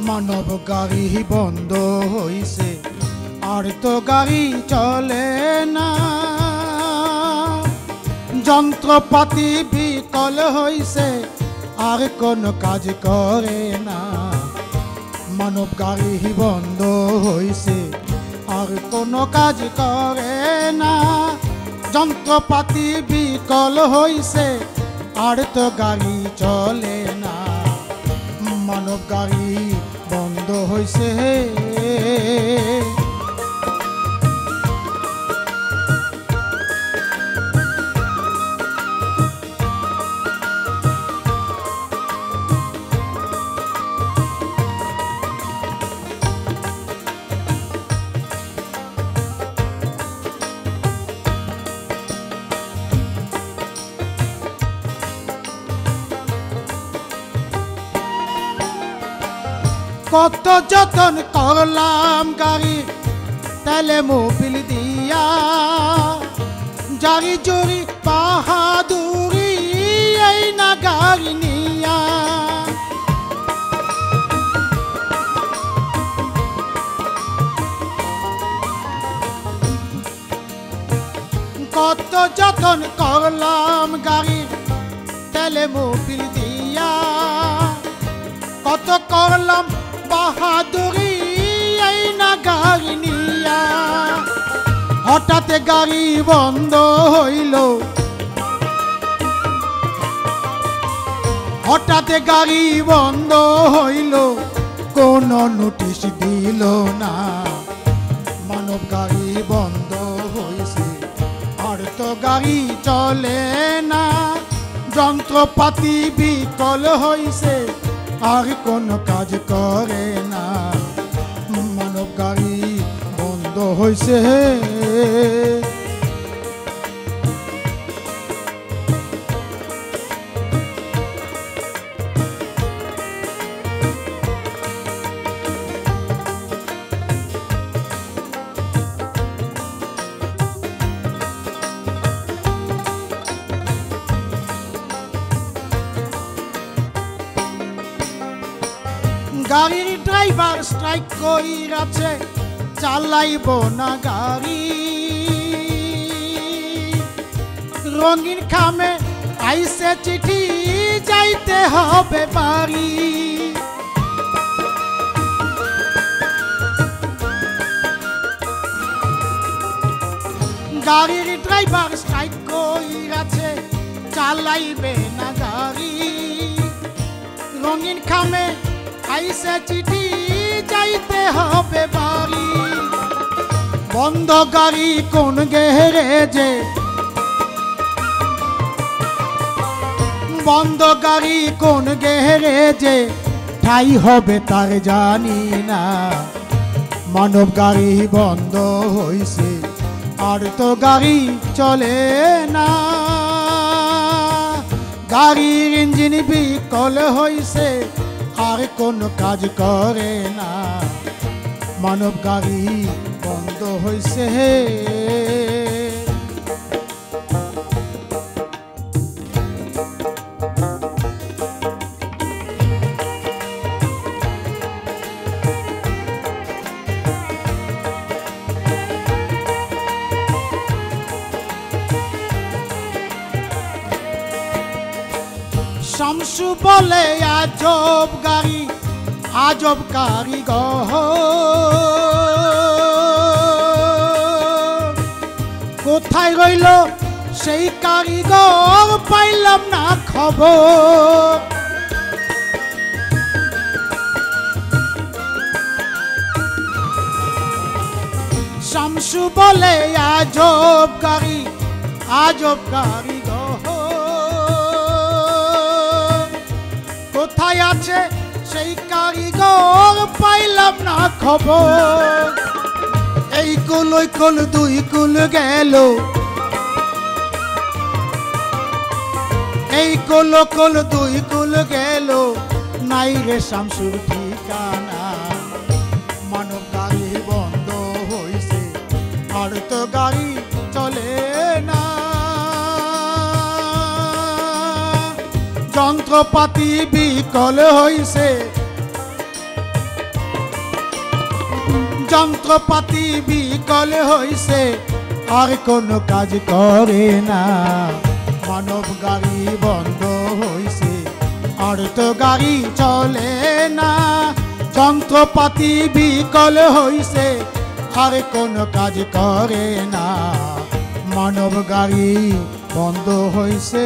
মানব গাড়ি বন্ধ হইছে আর তো গাড়ি চলে না, যন্ত্রপাতি বিকল হইছে আর কোন কাজ করে না। মানব গাড়ি বন্ধ হইছে আর কোন কাজ করে না, যন্ত্রপাতি বিকল হইছে আর তো গাড়ি চলে না। মানব গাড়ি বন্ধ হইছে। কত যতন করলাম গাড়ি তেলে মোবিল দিয়া, জারি জুরি বাহাদুরি এই না গাড়ি নিয়া। কত যতন করলাম গাড়ি তেলে মোবিল দিয়া, কত করলাম বাহাদুরি এই না গাড়ি নিয়া। হঠাৎ গাড়ি বন্ধ হইল, হঠাৎ গাড়ি বন্ধ হইল, কোন নোটিশ দিল না। মানব গাড়ি বন্ধ হইছে আর তো গাড়ি চলে না, যন্ত্রপাতি বিকল হইছে আর কোন কাজ করে না। মানব গাড়ি বন্ধ হইছে। গাড়ির ড্রাইভার স্ট্রাইক কইরাছে, চালাইব না গাড়ি। রঙিন খামে আইছে চিঠি, যাইতে হবে বাড়ি। গাড়ির ড্রাইভার স্ট্রাইক কইরাছে, চালাইবে না গাড়ি। রঙিন খামে আইছে চিঠি, যাইতে হবে বাড়ি। বন্ধ গাড়ি কোন গ্যারেজে, বন্ধ গাড়ি কোন গ্যারেজে, ঠাই হবে তার জানি না। মানব গাড়ি বন্ধ হইছে আর তো গাড়ি চলে না, গাড়ির ইঞ্জিন বিকল হইছে আর কোন কাজ করে না। মানব গাড়ি বন্ধ হইছে। শামসু বলে আজব গাড়ি, আজব কারিগর, কোথায় রইল সেই কারিগর, পাইলাম না খবর। শামসু বলে আজব গাড়ি, আজব কারিগর, কোথায় আছে সেই কারিগর, পাইলাম না খবর। এই কুল ওই কুল দুই কুল গেল, এই কুল কুল দুই কুল গেল নাই রে শামসুর ঠিকানা মানব গাড়ি বন্ধ হইছে আর তো গাড়ি চলে না যন্ত্রপাতি বিকল হইছে যন্ত্রপাতি বিকল হইছে আর কোনো কাজ করে না মানব গাড়ি বন্ধ হইছে আর তো গাড়ি চলে না যন্ত্রপাতি বিকল হইছে আর কোনো কাজ করে না মানব গাড়ি বন্ধ হইছে